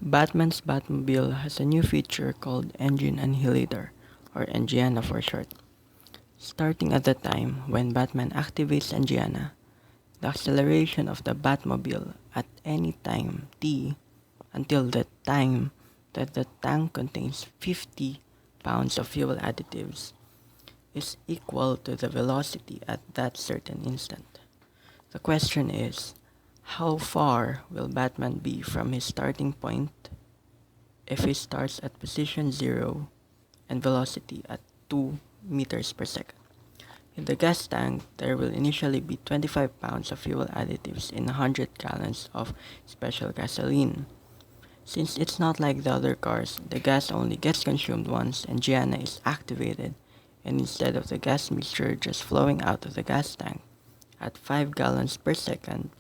Batman's Batmobile has a new feature called Engine Annihilator, or ENGIANA for short. Starting at the time when Batman activates ENGIANA, the acceleration of the Batmobile at any time t until the time that the tank contains 50 pounds of fuel additives is equal to the velocity at that certain instant. The question is, how far will Batman be from his starting point if he starts at position 0 and velocity at 2 meters per second? In the gas tank, there will initially be 25 pounds of fuel additives in 100 gallons of special gasoline. Since it's not like the other cars, the gas only gets consumed once and Gianna is activated, and instead of the gas mixture just flowing out of the gas tank at 5 gallons per second,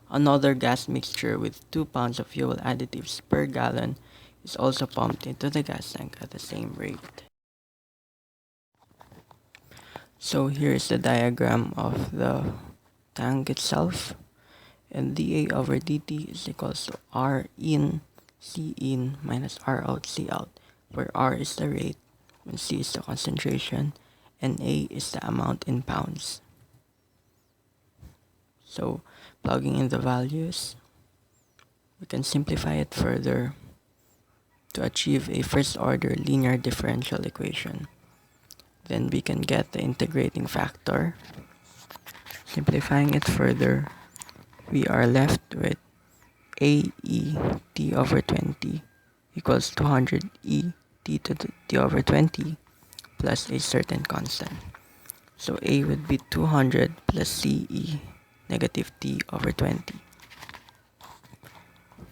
another gas mixture with 2 pounds of fuel additives per gallon is also pumped into the gas tank at the same rate. So here's the diagram of the tank itself, and dA over dt is equals to R in C in minus R out C out, where R is the rate, when C is the concentration, and A is the amount in pounds. So plugging in the values, we can simplify it further to achieve a first order linear differential equation. Then we can get the integrating factor. Simplifying it further, we are left with AE t over 20 equals 200 E t to the t over 20 plus a certain constant. So A would be 200 plus CE negative t over 20.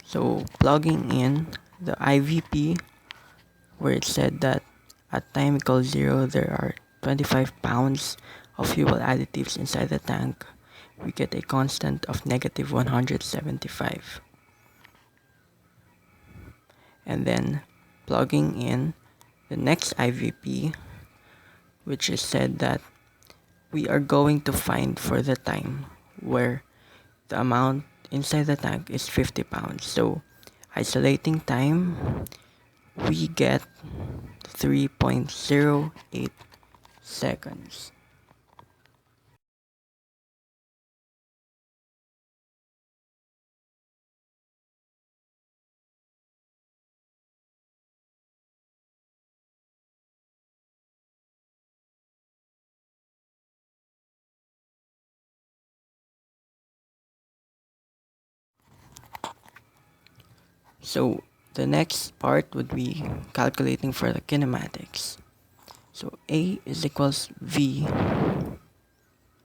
So plugging in the IVP, where it said that at time equals 0 there are 25 pounds of fuel additives inside the tank, we get a constant of negative 175. And then plugging in the next IVP, which is said that we are going to find for the time where the amount inside the tank is 50 pounds. So isolating time, we get 3.08 seconds. So the next part would be calculating for the kinematics. So A is equals V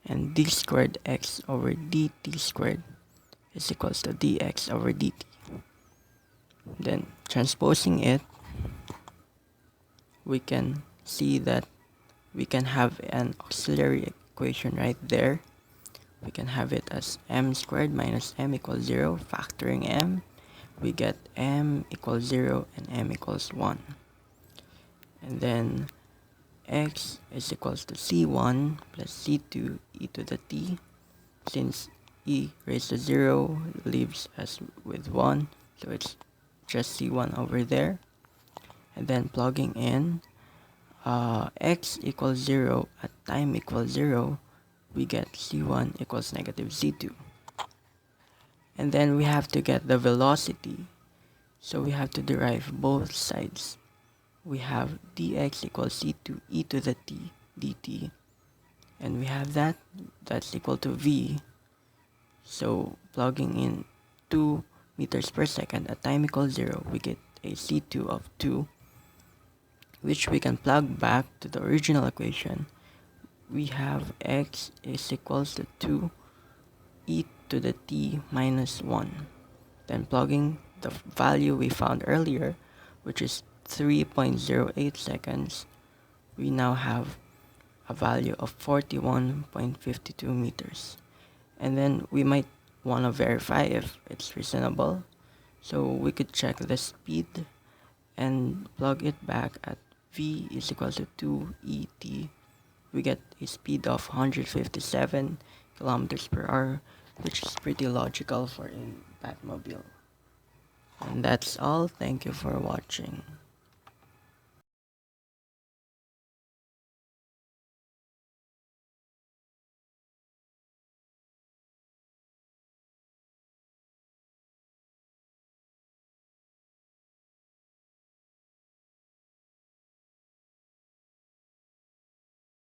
and d squared x over dt squared is equals to dx over dt. Then transposing it, we can see that we can have an auxiliary equation right there. We can have it as m squared minus m equals 0. Factoring m, we get m equals 0 and m equals 1. And then x is equals to c1 plus c2 e to the t. Since e raised to 0 leaves us with 1, so it's just c1 over there. And then plugging in x equals 0 at time equals 0, we get c1 equals negative c2. And then we have to get the velocity, so we have to derive both sides. We have dx equals c2 e to the t dt, and we have that's equal to v. So plugging in 2 meters per second at time equals 0, we get a c2 of 2, which we can plug back to the original equation. We have x is equals to 2 e to the t minus 1. Then plugging the value we found earlier, which is 3.08 seconds, we now have a value of 41.52 meters. And then we might want to verify if it's reasonable. So we could check the speed and plug it back at v is equal to 2 et. We get a speed of 157 kilometers per hour, which is pretty logical for a Batmobile. And And that's all. Thank you for watching.